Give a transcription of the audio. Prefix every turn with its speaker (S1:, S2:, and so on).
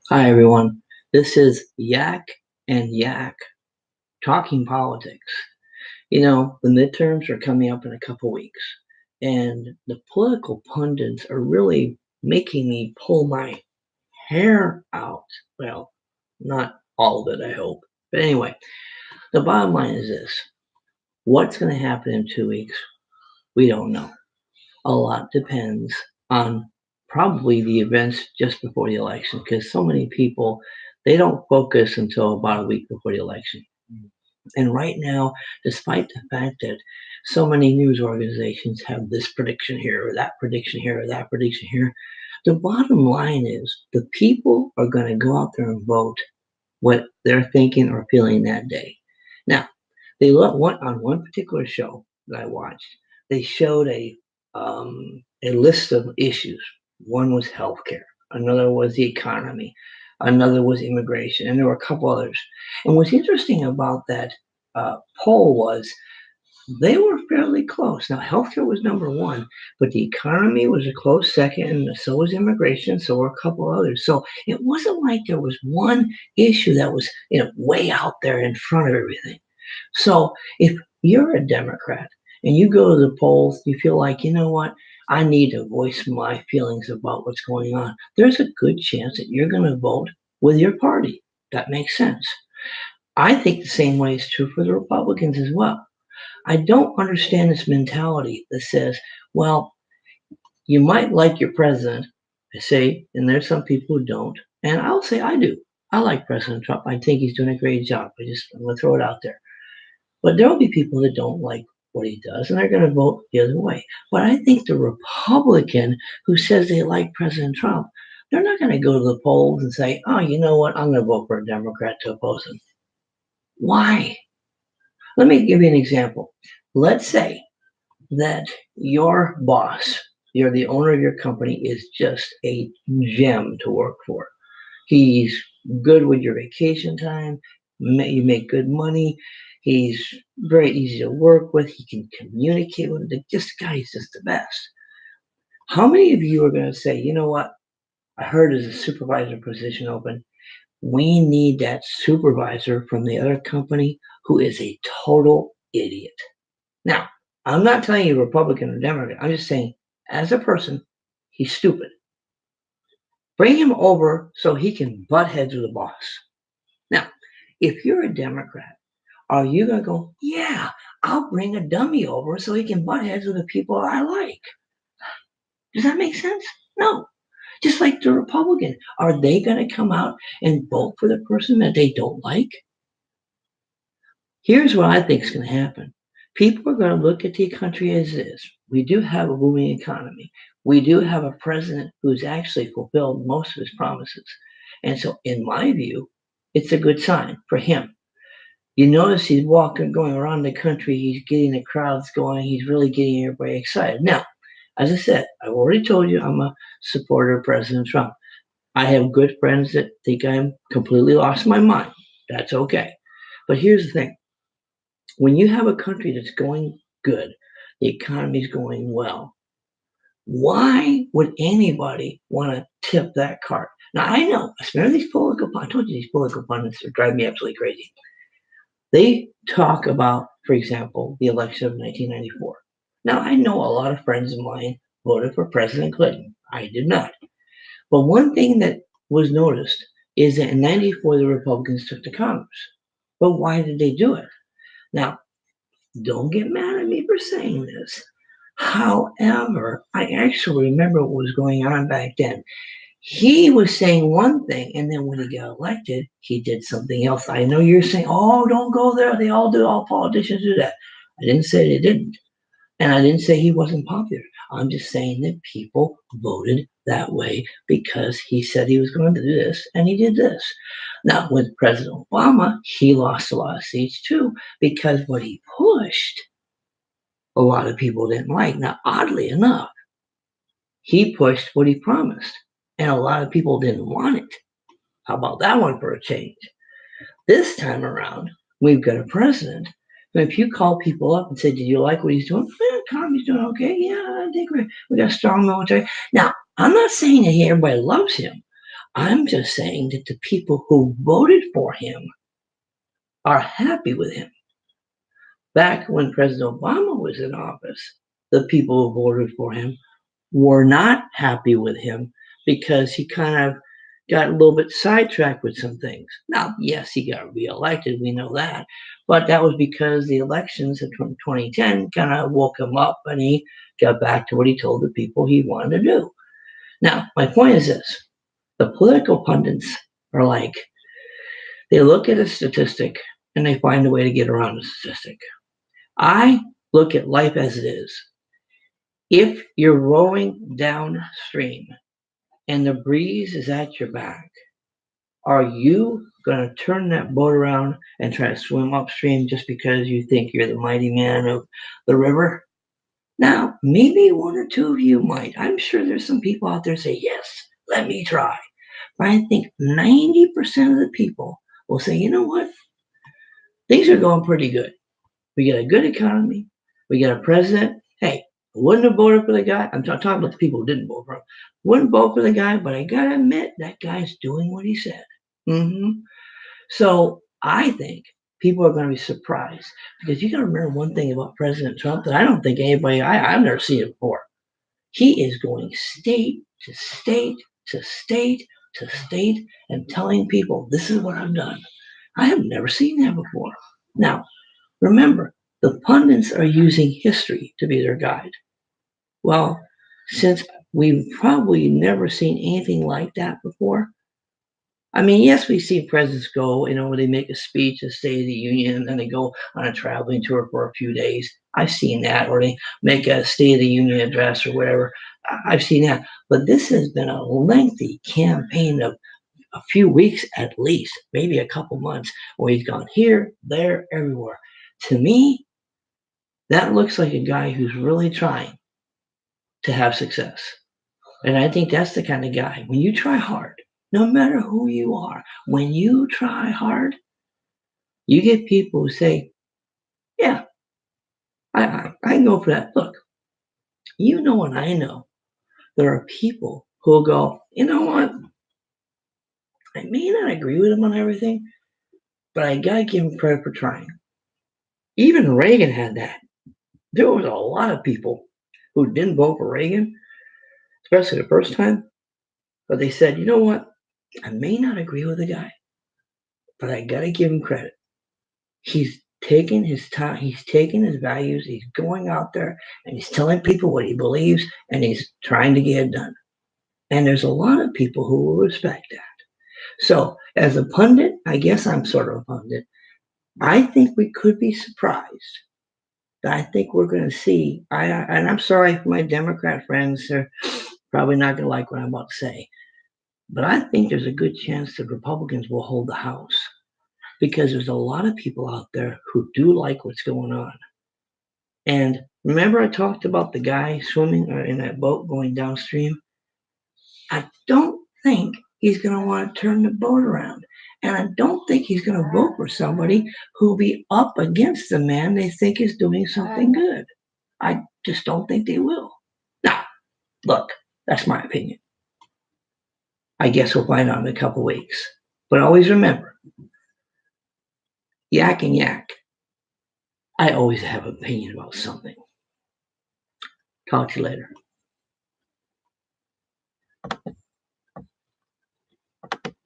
S1: Hi, everyone. This is Yak and Yak talking politics. The midterms are coming up in a couple weeks, and the political pundits are really making me pull my hair out. Well, not all of it, I hope. But anyway, the bottom line is this: what's going to happen in 2 weeks? We don't know. A lot depends on probably the events just before the election because so many people they don't focus until about a week before the election. And right now, despite the fact that so many news organizations have this prediction here or that prediction here or that prediction here, the bottom line is the people are going to go out there and vote what they're thinking or feeling that day. Now, they look one on one particular show that I watched. They showed a list of issues. One was healthcare, another was the economy, another was immigration, and there were a couple others. And what's interesting about that poll was they were fairly close. Now, healthcare was number one, but the economy was a close second, and so was immigration. So were a couple others. So it wasn't like there was one issue that was way out there in front of everything. So if you're a Democrat and you go to the polls, you feel like, you know what, I need to voice my feelings about what's going on. There's a good chance that you're going to vote with your party. That makes sense. I think the same way is true for the Republicans as well. I don't understand this mentality that says, well, you might like your president. I say, and there's some people who don't. And I'll say I do. I like President Trump. I think he's doing a great job. I'm going to throw it out there. But there'll be people that don't like what he does, and they're going to vote the other way. But I think the Republican who says they like President Trump, they're not going to go to the polls and say, oh, you know what? I'm going to vote for a Democrat to oppose him. Why? Let me give you an example. Let's say that your boss, you're the owner of your company, is just a gem to work for. He's good with your vacation time. You make good money. He's very easy to work with. He can communicate with. This guy's just the best. How many of you are going to say, you know what? I heard there's a supervisor position open. We need that supervisor from the other company who is a total idiot. Now, I'm not telling you Republican or Democrat. I'm just saying, as a person, he's stupid. Bring him over so he can butt heads with the boss. Now, if you're a Democrat, are you going to go, yeah, I'll bring a dummy over so he can butt heads with the people I like? Does that make sense? No. Just like the Republican, are they going to come out and vote for the person that they don't like? Here's what I think is going to happen. People are going to look at the country as it is. We do have a booming economy. We do have a president who's actually fulfilled most of his promises. And so, in my view, it's a good sign for him. You notice he's going around the country. He's getting the crowds going. He's really getting everybody excited. Now, as I said, I've already told you I'm a supporter of President Trump. I have good friends that think I'm completely lost my mind. That's okay. But here's the thing. When you have a country that's going good, the economy's going well, why would anybody want to tip that cart? Now, I know, especially these political pundits, I told you these political pundits are driving me absolutely crazy. They talk about, for example, the election of 1994. Now, I know a lot of friends of mine voted for President Clinton. I did not. But one thing that was noticed is that in 94, the Republicans took to Congress. But why did they do it? Now, don't get mad at me for saying this. However, I actually remember what was going on back then. He was saying one thing, and then when he got elected, he did something else. I know you're saying, oh, don't go there. They all do. All politicians do that. I didn't say they didn't. And I didn't say he wasn't popular. I'm just saying that people voted that way because he said he was going to do this and he did this. Now, with President Obama, he lost a lot of seats too because what he pushed, a lot of people didn't like. Now, oddly enough, he pushed what he promised, and a lot of people didn't want it. How about that one for a change? This time around, we've got a president. And if you call people up and say, "Did you like what he's doing?" Economy's doing okay. Yeah, I think we got a strong military. Now, I'm not saying that everybody loves him. I'm just saying that the people who voted for him are happy with him. Back when President Obama was in office, the people who voted for him were not happy with him because he kind of got a little bit sidetracked with some things. Now, yes, he got reelected, we know that, but that was because the elections in 2010 kind of woke him up and he got back to what he told the people he wanted to do. Now, my point is this: the political pundits are like, they look at a statistic and they find a way to get around the statistic. I look at life as it is. If you're rowing downstream and the breeze is at your back, are you going to turn that boat around and try to swim upstream just because you think you're the mighty man of the river? Now, maybe one or two of you might. I'm sure there's some people out there say, yes, let me try. But I think 90% of the people will say, you know what? Things are going pretty good. We got a good economy. We got a president. Hey, I wouldn't have voted for the guy. I'm talking about the people who didn't vote for him. Wouldn't vote for the guy, but I gotta admit that guy's doing what he said. So I think people are going to be surprised because you got to remember one thing about President Trump that I don't think anybody I've never seen it before. He is going state to state to state to state and telling people this is what I've done. I have never seen that before. Now, remember, the pundits are using history to be their guide. Well, since we've probably never seen anything like that before, I mean, yes, we see presidents go, when they make a speech, a State of the Union, and then they go on a traveling tour for a few days. I've seen that, or they make a State of the Union address or whatever. I've seen that. But this has been a lengthy campaign of a few weeks at least, maybe a couple months, where he's gone here, there, everywhere. To me, that looks like a guy who's really trying to have success. And I think that's the kind of guy, when you try hard, no matter who you are, when you try hard, you get people who say, yeah, I can go for that. Look, and I know there are people who will go, you know what? I may not agree with him on everything, but I got to give him credit for trying. Even Reagan had that. There was a lot of people who didn't vote for Reagan, especially the first time, but they said, you know what? I may not agree with the guy, but I got to give him credit. He's taking his time, he's taking his values, he's going out there and he's telling people what he believes and he's trying to get it done. And there's a lot of people who will respect that. So, as a pundit, I guess I'm sort of a pundit. I think we could be surprised. I think we're going to see. And I'm sorry for my Democrat friends; they're probably not going to like what I'm about to say. But I think there's a good chance that Republicans will hold the House because there's a lot of people out there who do like what's going on. And remember, I talked about the guy swimming in that boat going downstream? I don't think he's going to want to turn the boat around. And I don't think he's going to vote for somebody who'll be up against the man they think is doing something good. I just don't think they will. Now, look, that's my opinion. I guess we'll find out in a couple weeks. But always remember, yak and yak. I always have an opinion about something. Talk to you later.